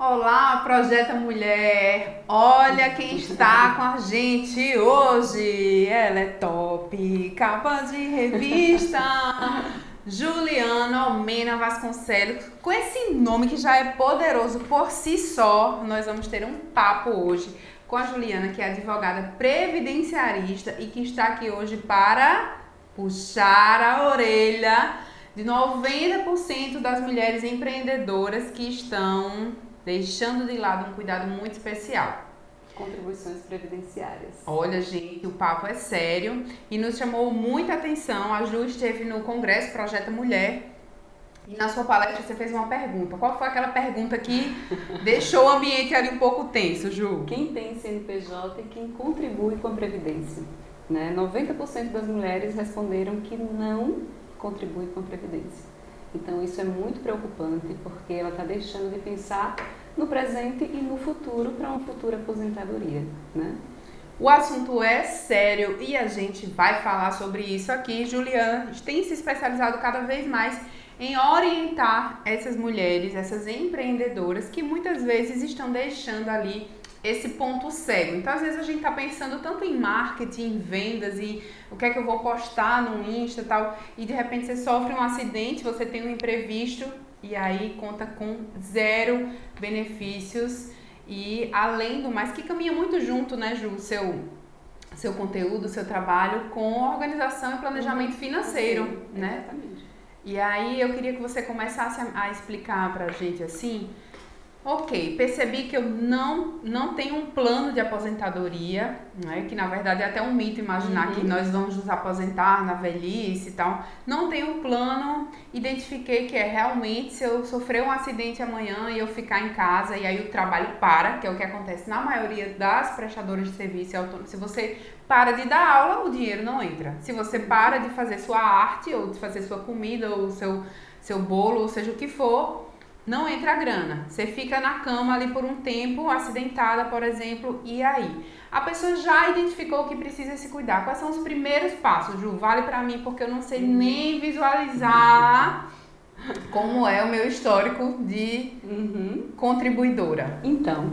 Olá, Projeta Mulher! Olha quem está com a gente hoje! Ela é top, capa de revista! Juliana Almena Vasconcelos. Com esse nome que já é poderoso por si só, nós vamos ter um papo hoje com a Juliana, que é advogada previdenciarista e que está aqui hoje para puxar a orelha de 90% das mulheres empreendedoras que estão deixando de lado um cuidado muito especial. Contribuições previdenciárias. Olha, gente, o papo é sério e nos chamou muita atenção. A Ju esteve no Congresso Projeta Mulher e na sua palestra você fez uma pergunta. Qual foi aquela pergunta que deixou o ambiente ali um pouco tenso, Ju? Quem tem CNPJ e quem contribui com a Previdência? 90% das mulheres responderam que não contribui com a Previdência. Então isso é muito preocupante porque ela está deixando de pensar no presente e no futuro para uma futura aposentadoria, né? O assunto é sério e a gente vai falar sobre isso aqui. Juliana tem se especializado cada vez mais em orientar essas mulheres, essas empreendedoras que muitas vezes estão deixando ali esse ponto cego. Então, às vezes a gente tá pensando tanto em marketing, em vendas e o que é que eu vou postar no Insta e tal, e de repente você sofre um acidente, você tem um imprevisto e aí conta com zero benefícios e além do mais, que caminha muito junto, né, Ju, seu conteúdo, seu trabalho com organização e planejamento financeiro, né? Exatamente. E aí eu queria que você começasse a explicar pra gente assim. Ok, percebi que eu não tenho um plano de aposentadoria, né? Que na verdade é até um mito imaginar que nós vamos nos aposentar na velhice e tal. Não tenho um plano, identifiquei que é realmente se eu sofrer um acidente amanhã e eu ficar em casa e aí o trabalho para, que é o que acontece na maioria das prestadoras de serviço autônomo. Se você para de dar aula, o dinheiro não entra. Se você para de fazer sua arte ou de fazer sua comida ou seu bolo, ou seja o que for, não entra a grana. Você fica na cama ali por um tempo, acidentada, por exemplo, e aí? A pessoa já identificou que precisa se cuidar. Quais são os primeiros passos, Ju? Vale pra mim porque eu não sei nem visualizar como é o meu histórico de contribuidora. Então,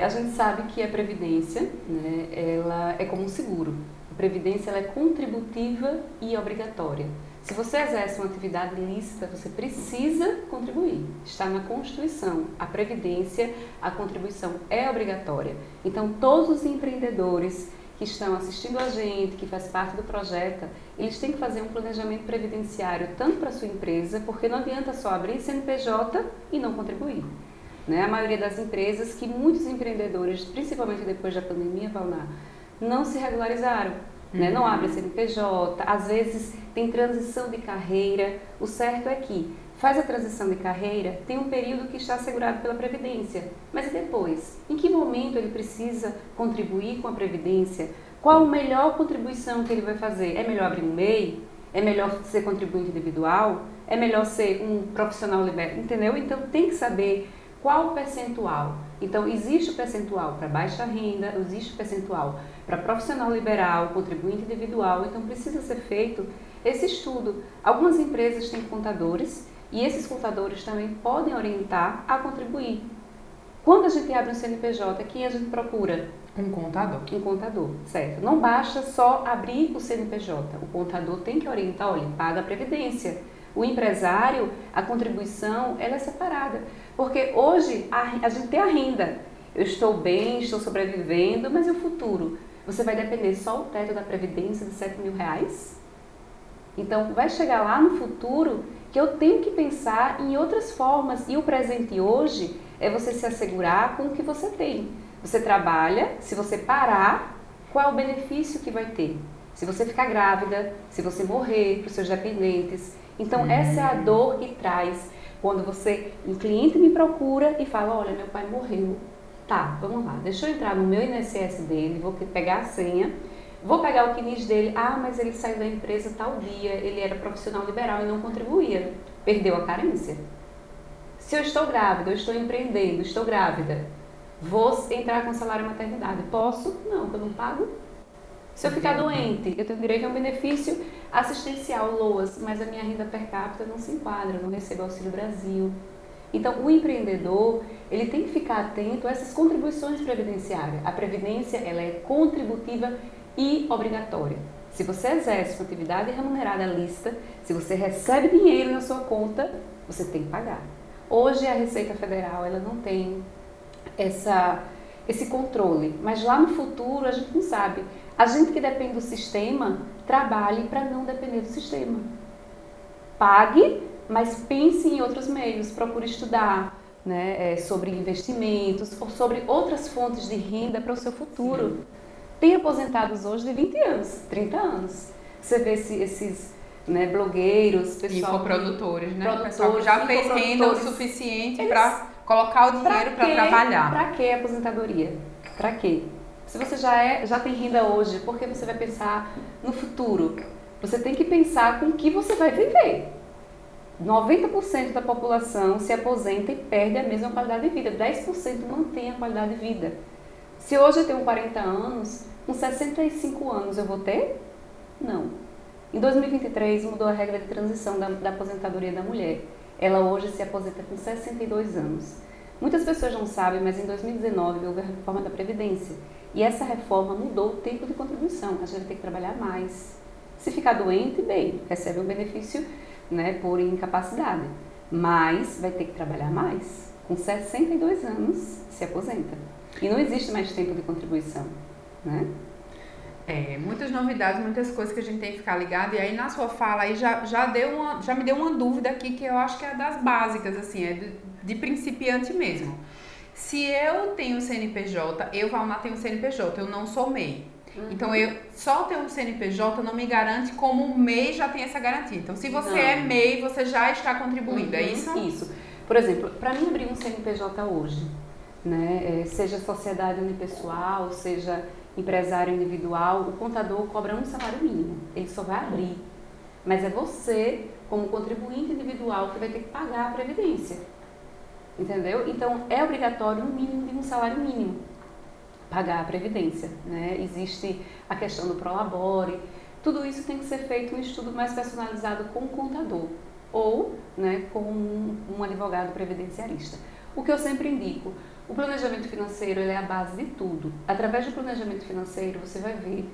a gente sabe que a Previdência, né, ela é como um seguro. A Previdência ela é contributiva e obrigatória. Se você exerce uma atividade ilícita, você precisa contribuir. Está na Constituição. A Previdência, a contribuição é obrigatória. Então, todos os empreendedores que estão assistindo a gente, que faz parte do projeto, eles têm que fazer um planejamento previdenciário tanto para a sua empresa, porque não adianta só abrir CNPJ e não contribuir. Né? A maioria das empresas, que muitos empreendedores, principalmente depois da pandemia, Valnar, não se regularizaram. Né? Não abre CNPJ, às vezes tem transição de carreira. O certo é que faz a transição de carreira, tem um período que está assegurado pela Previdência. Mas e depois? Em que momento ele precisa contribuir com a Previdência? Qual a melhor contribuição que ele vai fazer? É melhor abrir um MEI? É melhor ser contribuinte individual? É melhor ser um profissional liberal? Entendeu? Então tem que saber qual o percentual. Então existe o percentual para baixa renda, existe o percentual para profissional liberal, contribuinte individual, então precisa ser feito esse estudo. Algumas empresas têm contadores e esses contadores também podem orientar a contribuir. Quando a gente abre um CNPJ, quem a gente procura? Um contador. Um contador, certo. Não basta só abrir o CNPJ, o contador tem que orientar, olha, paga a Previdência. O empresário, a contribuição, ela é separada. Porque hoje a gente tem a renda. Eu estou bem, estou sobrevivendo, mas e o futuro? Você vai depender só o teto da Previdência de R$7.000? Então, vai chegar lá no futuro que eu tenho que pensar em outras formas. E o presente hoje é você se assegurar com o que você tem. Você trabalha, se você parar, qual é o benefício que vai ter? Se você ficar grávida, se você morrer para os seus dependentes. Então, essa é a dor que traz quando um cliente me procura e fala, olha, meu pai morreu. Tá, vamos lá, deixa eu entrar no meu INSS dele, vou pegar a senha, vou pegar o CNIS dele, mas ele saiu da empresa tal dia, ele era profissional liberal e não contribuía, perdeu a carência. Se eu estou grávida, eu estou empreendendo, estou grávida, vou entrar com salário maternidade, posso? Não, eu não pago. Se eu ficar doente, eu tenho direito a um benefício assistencial, LOAS, mas a minha renda per capita não se enquadra, eu não recebo Auxílio Brasil. Então, o empreendedor, ele tem que ficar atento a essas contribuições previdenciárias. A previdência, ela é contributiva e obrigatória. Se você exerce uma atividade remunerada lícita, se você recebe dinheiro na sua conta, você tem que pagar. Hoje, a Receita Federal, ela não tem esse controle, mas lá no futuro a gente não sabe. A gente que depende do sistema, trabalhe para não depender do sistema. Pague, mas pense em outros meios, procure estudar, né, sobre investimentos ou sobre outras fontes de renda para o seu futuro. Sim. Tem aposentados hoje de 20 anos, 30 anos. Você vê esses né, blogueiros, pessoal... Infoprodutores, né? O pessoal que já fez renda o suficiente para colocar o dinheiro para trabalhar. Para que aposentadoria? Para quê? Se você já tem renda hoje, por que você vai pensar no futuro? Você tem que pensar com o que você vai viver. 90% da população se aposenta e perde a mesma qualidade de vida. 10% mantém a qualidade de vida. Se hoje eu tenho 40 anos, com 65 anos eu vou ter? Não. Em 2023 mudou a regra de transição da aposentadoria da mulher. Ela hoje se aposenta com 62 anos. Muitas pessoas não sabem, mas em 2019 houve a reforma da Previdência. E essa reforma mudou o tempo de contribuição. A gente vai ter que trabalhar mais. Se ficar doente, bem, recebe um benefício, né, por incapacidade. Mas vai ter que trabalhar mais. Com 62 anos, se aposenta. E não existe mais tempo de contribuição, né? Muitas novidades, muitas coisas que a gente tem que ficar ligado. E aí na sua fala aí já me deu uma dúvida aqui que eu acho que é das básicas, assim, de principiante mesmo. Se eu tenho CNPJ, eu, Valmar, tenho CNPJ, eu não sou MEI. Então, eu só ter um CNPJ não me garante como o MEI já tem essa garantia. Então, se você é MEI, você já está contribuindo, é isso? Isso. Por exemplo, para mim abrir um CNPJ hoje, né, seja sociedade unipessoal, seja empresário individual, o contador cobra um salário mínimo. Ele só vai abrir. Mas é você, como contribuinte individual, que vai ter que pagar a previdência. Entendeu? Então, é obrigatório um mínimo de um salário mínimo pagar a previdência, né? Existe a questão do prolabore. Tudo isso tem que ser feito um estudo mais personalizado com o contador ou, né, com um advogado previdenciarista. O que eu sempre indico, o planejamento financeiro ele é a base de tudo. Através do planejamento financeiro você vai ver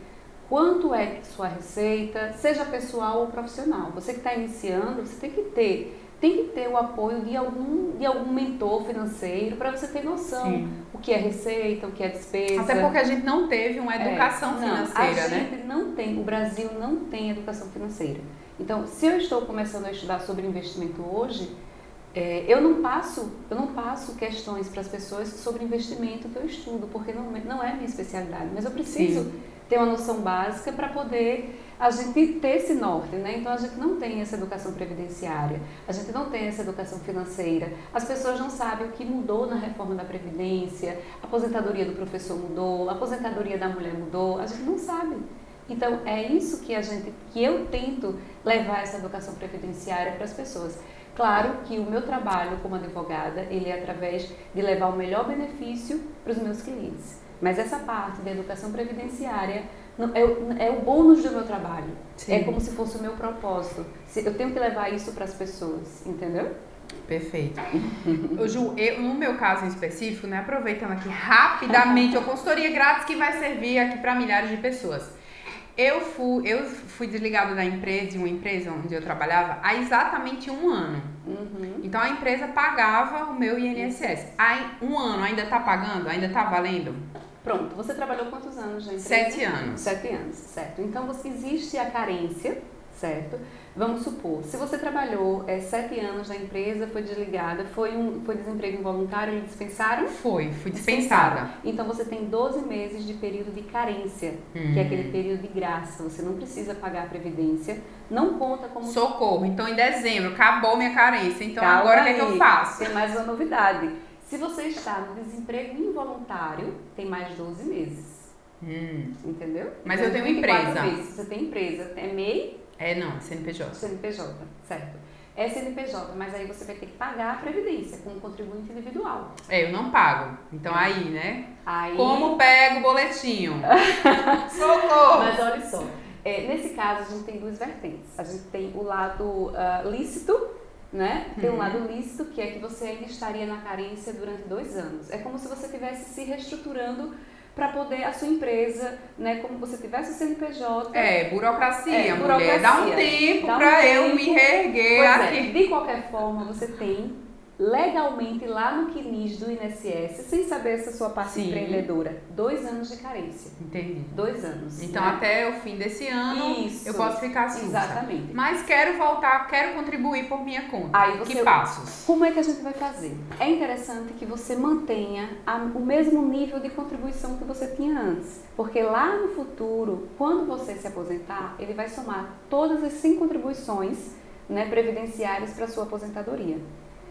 quanto é sua receita, seja pessoal ou profissional. Você que está iniciando, você tem que ter o apoio de algum mentor financeiro para você ter noção. Sim. O que é receita, o que é despesa. Até porque a gente não teve uma educação financeira, né? A gente não tem, o Brasil não tem educação financeira. Então, se eu estou começando a estudar sobre investimento hoje, eu não passo questões para as pessoas sobre investimento que eu estudo, porque não é minha especialidade, mas eu preciso ter uma noção básica para poder a gente ter esse norte, né? Então a gente não tem essa educação previdenciária, a gente não tem essa educação financeira, as pessoas não sabem o que mudou na reforma da Previdência, a aposentadoria do professor mudou, a aposentadoria da mulher mudou, a gente não sabe. Então é isso que eu tento levar essa educação previdenciária para as pessoas. Claro que o meu trabalho como advogada, ele é através de levar o melhor benefício para os meus clientes. Mas essa parte da educação previdenciária é o bônus do meu trabalho. Sim. É como se fosse o meu propósito. Eu tenho que levar isso para as pessoas, entendeu? Perfeito. Ju, no meu caso em específico, né, aproveitando aqui rapidamente, a consultoria grátis que vai servir aqui para milhares de pessoas. Eu fui desligada da empresa, de uma empresa onde eu trabalhava, há exatamente 1 ano. Uhum. Então, a empresa pagava o meu INSS. Há 1 ano, ainda está pagando? Ainda está valendo? Pronto. Você trabalhou quantos anos na empresa? 7 anos. 7 anos, certo. Então, existe a carência, certo? Vamos supor, se você trabalhou 7 anos na empresa, foi desligada, foi desemprego involuntário, lhe dispensaram? Fui dispensada. Então você tem 12 meses de período de carência, que é aquele período de graça. Você não precisa pagar a previdência, não conta como... Socorro, então em dezembro acabou minha carência, então agora o que é que eu faço? Tem mais uma novidade. Se você está no desemprego involuntário, tem mais 12 meses. Entendeu? Mas então, eu tenho empresa. Meses. Você tem empresa, é MEI? Não, CNPJ. CNPJ, certo. É CNPJ, mas aí você vai ter que pagar a previdência como contribuinte individual. Eu não pago. Então aí, né? Como pego o boletinho? Socorro! Mas olha só, nesse caso a gente tem 2 vertentes. A gente tem o lado lícito né? Tem um lado lícito, que é que você ainda estaria na carência durante 2 anos. É como se você estivesse se reestruturando para poder a sua empresa, né? Como você tivesse o CNPJ. Burocracia, mulher. Dá um tempo para eu me reerguer aqui. De qualquer forma, você tem legalmente lá no CNIS do INSS, sem saber essa sua parte empreendedora, 2 anos de carência. Entendi. 2 anos. Então, né? até o fim desse ano, eu posso ficar SUSA. Exatamente. Mas quero voltar, quero contribuir por minha conta. Aí que passos? Como é que a gente vai fazer? É interessante que você mantenha o mesmo nível de contribuição que você tinha antes. Porque lá no futuro, quando você se aposentar, ele vai somar todas as 100 contribuições, né, previdenciárias para a sua aposentadoria.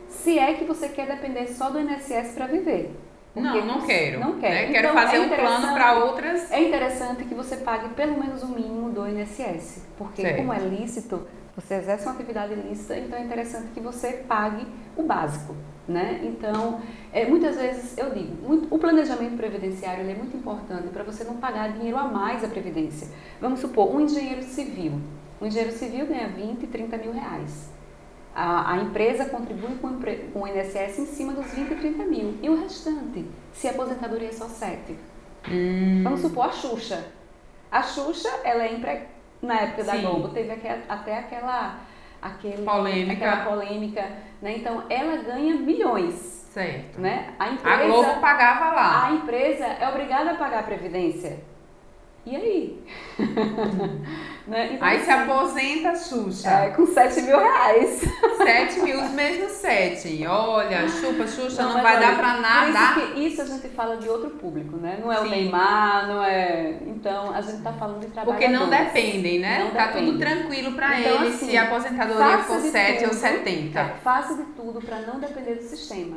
Se é que você quer depender só do INSS para viver. Não quero. Não quero. Né? Quero fazer um plano para outras. É interessante que você pague pelo menos o mínimo do INSS. Porque como é lícito, você exerce uma atividade lícita, então é interessante que você pague o básico. Né? Então, muitas vezes eu digo, o planejamento previdenciário ele é muito importante para você não pagar dinheiro a mais à Previdência. Vamos supor, um engenheiro civil. Um engenheiro civil ganha 20, 30 mil reais. A empresa contribui com o INSS em cima dos 20 e 30 mil. E o restante, se a aposentadoria é só 7. Vamos supor a Xuxa. A Xuxa, ela na época da Globo, teve até aquela polêmica, né? Então, ela ganha milhões. Certo. Né? A Globo pagava lá. A empresa é obrigada a pagar a Previdência. E aí? Né? Então, aí se aposenta, Xuxa. Com 7 mil reais. 7 mil, os mesmos 7. Olha, Xuxa, não vai dar pra nada. Isso a gente fala de outro público, né? Não é o Neymar, não é... Então, a gente tá falando de trabalhadores. Porque não dependem, né? Tá tudo tranquilo pra eles se a aposentadoria for 7 ou 70. Faça de tudo pra não depender do sistema.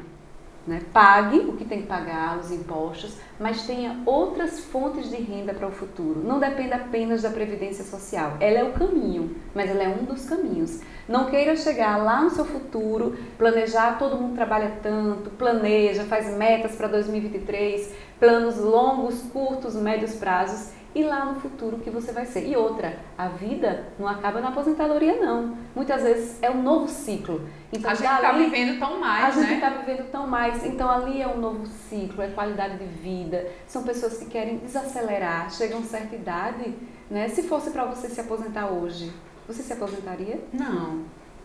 Né? Pague o que tem que pagar, os impostos, mas tenha outras fontes de renda para o futuro. Não dependa apenas da Previdência Social. Ela é o caminho, mas ela é um dos caminhos. Não queira chegar lá no seu futuro, planejar, todo mundo trabalha tanto, planeja, faz metas para 2023, planos longos, curtos, médios prazos, e lá no futuro o que você vai ser. E outra, a vida não acaba na aposentadoria, não. Muitas vezes é um novo ciclo. Então, a gente está vivendo tão mais, né? A gente está vivendo tão mais. Então, ali é um novo ciclo, é qualidade de vida. São pessoas que querem desacelerar, chegam a certa idade, né? Se fosse para você se aposentar hoje, você se aposentaria? Não.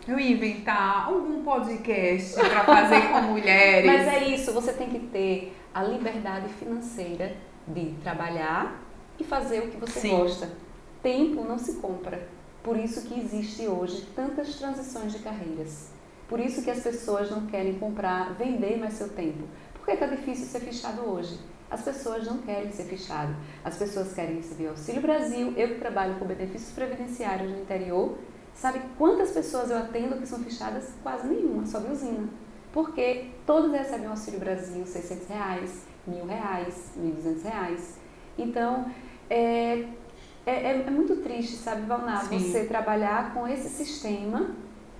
Eu ia inventar algum podcast para fazer com mulheres. Mas é isso, você tem que ter a liberdade financeira de trabalhar e fazer o que você gosta. Tempo não se compra. Por isso que existe hoje tantas transições de carreiras. Por isso que as pessoas não querem comprar, vender mais seu tempo. Por que é difícil ser fichado hoje? As pessoas não querem ser fichado. As pessoas querem receber Auxílio Brasil. Eu que trabalho com benefícios previdenciários no interior, sabe quantas pessoas eu atendo que são fichadas? Quase nenhuma, só de usina. Porque todos recebem Auxílio Brasil, R$600, R$1.000, R$1.200. Então, é muito triste, sabe, Valnar, você trabalhar com esse sistema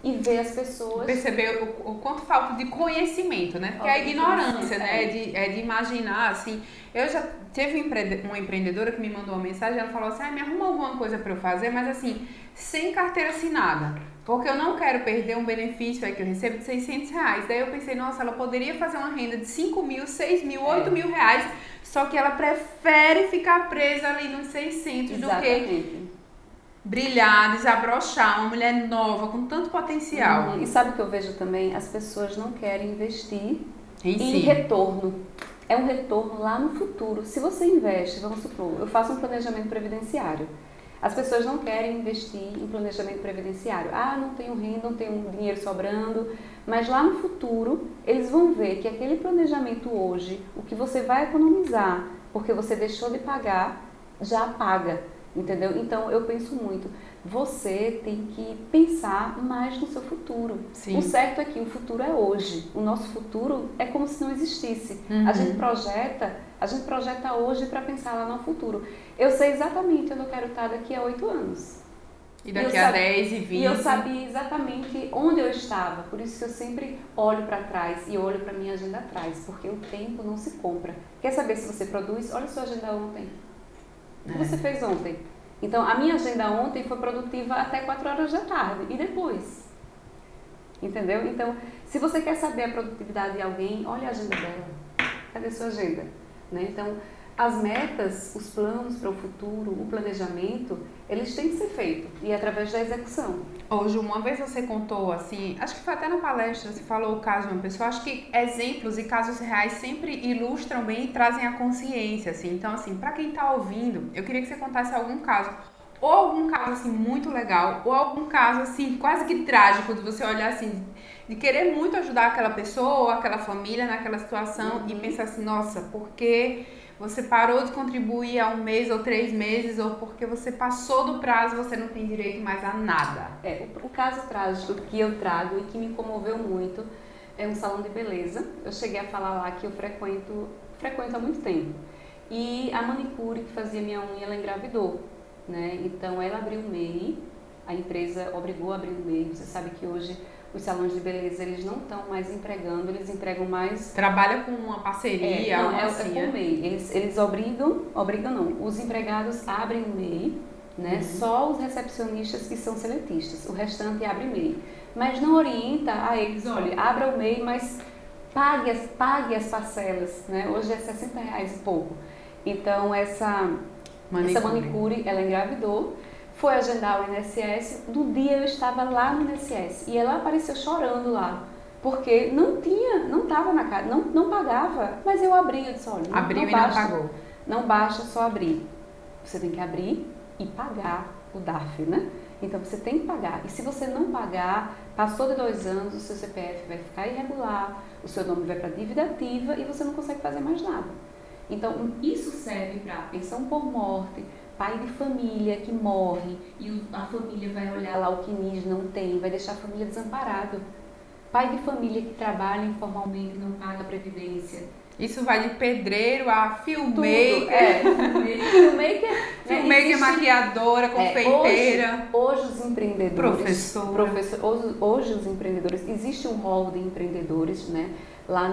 e ver as pessoas... Perceber o quanto falta de conhecimento, né? Porque a ignorância, né? É de imaginar, assim... Eu já teve uma empreendedora que me mandou uma mensagem, ela falou assim, me arruma alguma coisa para eu fazer, mas assim, sem carteira assinada. Porque eu não quero perder um benefício aí que eu recebo de R$600. Daí eu pensei, nossa, ela poderia fazer uma renda de 5 mil, 6 mil, 8 mil reais, só que ela prefere ficar presa ali nos 600 do que brilhar, desabrochar, uma mulher nova, com tanto potencial. E sabe o que eu vejo também? As pessoas não querem investir em retorno. É um retorno lá no futuro. Se você investe, vamos supor, eu faço um planejamento previdenciário. As pessoas não querem investir em planejamento previdenciário. Não tenho renda, não tenho dinheiro sobrando. Mas lá no futuro, eles vão ver que aquele planejamento hoje, o que você vai economizar, porque você deixou de pagar, já paga. Entendeu? Então, eu penso muito. Você tem que pensar mais no seu futuro. O certo é que o futuro é hoje. O nosso futuro é como se não existisse. A gente projeta hoje para pensar lá no futuro. Eu sei exatamente onde eu quero estar daqui a 8 anos. E daqui a 10 e 20. E eu sabia exatamente onde eu estava. Por isso que eu sempre olho para trás e olho para minha agenda atrás. Porque o tempo não se compra. Quer saber se você produz? Olha a sua agenda ontem. O que você fez ontem? Então, a minha agenda ontem foi produtiva até 4 horas da tarde. E depois? entendeu? Então, se você quer saber a produtividade de alguém, olha a agenda dela. Cadê a sua agenda? Né? Então, as metas, os planos para o futuro, o planejamento, eles têm que ser feitos e é através da execução. Hoje, uma vez você contou assim, acho que foi até na palestra, você falou o caso de uma pessoa, acho que exemplos e casos reais sempre ilustram bem e trazem a consciência, assim. Então, assim, para quem está ouvindo, eu queria que você contasse algum caso, ou algum caso assim muito legal, ou algum caso assim quase que trágico de você olhar assim, de querer muito ajudar aquela pessoa ou aquela família naquela situação e pensar assim, nossa, por que você parou de contribuir há 1 mês ou 3 meses, ou porque você passou do prazo, você não tem direito mais a nada. O caso trágico que eu trago e que me comoveu muito é um salão de beleza. Eu cheguei a falar lá que eu frequento há muito tempo. E a manicure que fazia minha unha, ela engravidou, né? Então ela abriu o MEI, a empresa obrigou a abrir o MEI. Você sabe que hoje os salões de beleza, eles não estão mais empregando, eles empregam mais... Trabalha com uma parceria, com o MEI. Eles obrigam não, os empregados abrem o MEI, né? Só os recepcionistas que são seletistas, o restante abre MEI. Mas não orienta a eles, olha, abra o MEI, mas pague as parcelas, né? Hoje é R$60 e pouco. Então, essa manicure, ela engravidou, foi agendar o INSS, no dia eu estava lá no INSS e ela apareceu chorando lá, porque não estava na casa, não pagava, mas eu abri, eu disse, olha, abriu e não pagou. Não basta só abrir, você tem que abrir e pagar o DARF, né? Então você tem que pagar, e se você não pagar, passou de 2 anos, o seu CPF vai ficar irregular, o seu nome vai para dívida ativa e você não consegue fazer mais nada. Então isso serve para pensão por morte, pai de família que morre e a família vai olhar lá o que NIS não tem, vai deixar a família desamparada. Pai de família que trabalha informalmente não paga previdência. Isso vai de pedreiro a filmmaker. Filmmaker, maquiadora, confeiteira. Hoje os empreendedores. Professora. Hoje os empreendedores, existe um hall de empreendedores, né? Lá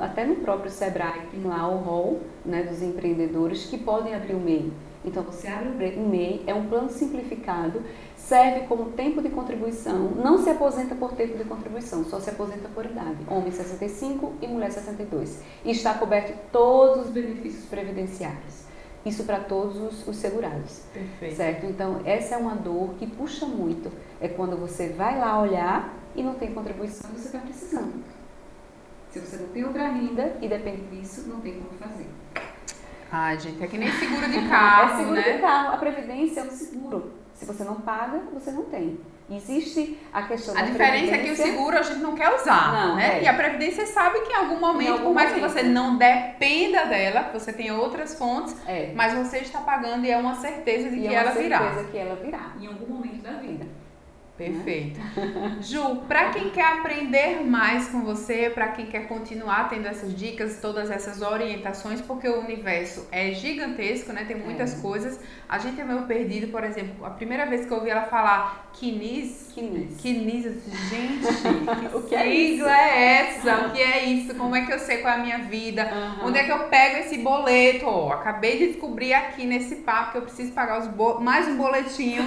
até no próprio Sebrae tem lá o hall, né, dos empreendedores que podem abrir o MEI. Então você abre o MEI, é um plano simplificado, serve como tempo de contribuição, não se aposenta por tempo de contribuição, só se aposenta por idade, homem 65 e mulher 62. E está coberto todos os benefícios previdenciários. Isso para todos os segurados. Perfeito. Certo? Então essa é uma dor que puxa muito, é quando você vai lá olhar e não tem contribuição e você está precisando. Se você não tem outra renda e depende disso, não tem como fazer. Ai, gente, é que nem seguro de carro, seguro de carro. A previdência é um seguro. Se você não paga, você não tem. Existe a questão da previdência. A diferença é que o seguro a gente não quer usar, né? E a previdência sabe que em algum momento, por mais que você não dependa dela, você tem outras fontes, mas você está pagando e é uma certeza de que ela virá. É uma certeza que ela virá, em algum momento da vida. Perfeito. Ju, para quem quer aprender mais com você, para quem quer continuar tendo essas dicas, todas essas orientações, porque o universo é gigantesco, né? Tem muitas coisas. A gente é meio perdido, por exemplo, a primeira vez que eu ouvi ela falar Quinis, eu disse, gente, que sigla é essa? O que é isso? Como é que eu sei qual é a minha vida? Onde é que eu pego esse boleto? Acabei de descobrir aqui nesse papo que eu preciso pagar mais um boletinho.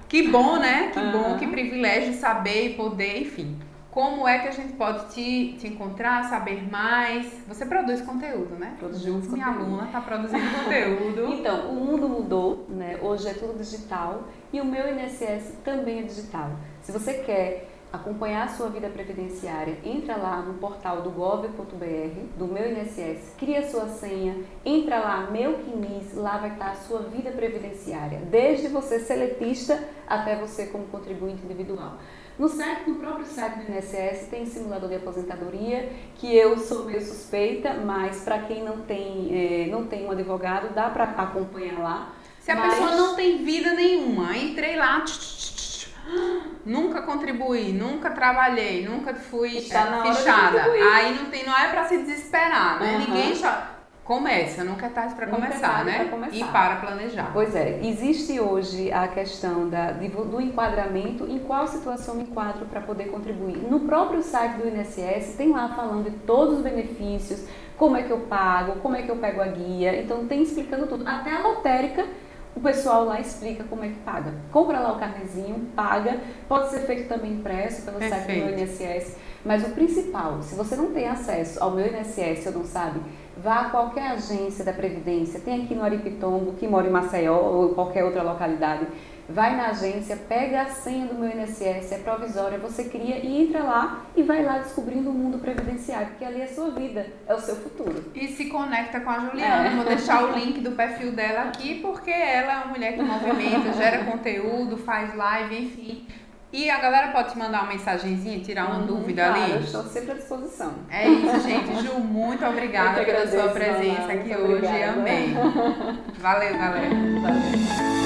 Que bom, né? Que bom, que privilégio saber e poder, enfim. Como é que a gente pode te encontrar, saber mais? Você produz conteúdo, né? Produzimos Minha conteúdo. aluna está produzindo conteúdo. Então, o mundo mudou, né? Hoje é tudo digital e o meu INSS também é digital. Se você quer acompanhar a sua vida previdenciária, entra lá no portal do gov.br, do meu INSS, cria sua senha, entra lá, meu Quinis, lá vai estar a sua vida previdenciária, desde você seletista até você como contribuinte individual. No próprio site do INSS tem simulador de aposentadoria, que eu sou meio suspeita, mas para quem não tem um advogado, dá para acompanhar lá. Se a pessoa não tem vida nenhuma, entrei lá, nunca contribuí, nunca trabalhei, nunca fui fichada. Aí não é para se desesperar, né? Ninguém começa, nunca é tarde para começar, né? E para planejar. Pois é, existe hoje a questão do enquadramento, em qual situação me enquadro para poder contribuir. No próprio site do INSS tem lá falando de todos os benefícios, como é que eu pago, como é que eu pego a guia, então tem explicando tudo. Até a lotérica, o pessoal lá explica como é que paga. Compra lá o carnezinho, paga, pode ser feito também impresso pelo site do meu INSS, mas o principal, se você não tem acesso ao meu INSS ou não sabe, vá a qualquer agência da Previdência, tem aqui no Aripitombo, que mora em Maceió ou qualquer outra localidade, vai na agência, pega a senha do meu INSS, é provisória, você cria e entra lá e vai lá descobrindo o mundo previdenciário, porque ali é a sua vida, é o seu futuro. E se conecta com a Juliana. Vou deixar o link do perfil dela aqui, porque ela é uma mulher que movimenta, gera conteúdo, faz live, enfim. E a galera pode te mandar uma mensagenzinha, tirar uma dúvida ali? Eu estou sempre à disposição. É isso, gente. Ju, muito obrigada pela sua presença aqui hoje. Amei. Valeu, galera. Valeu.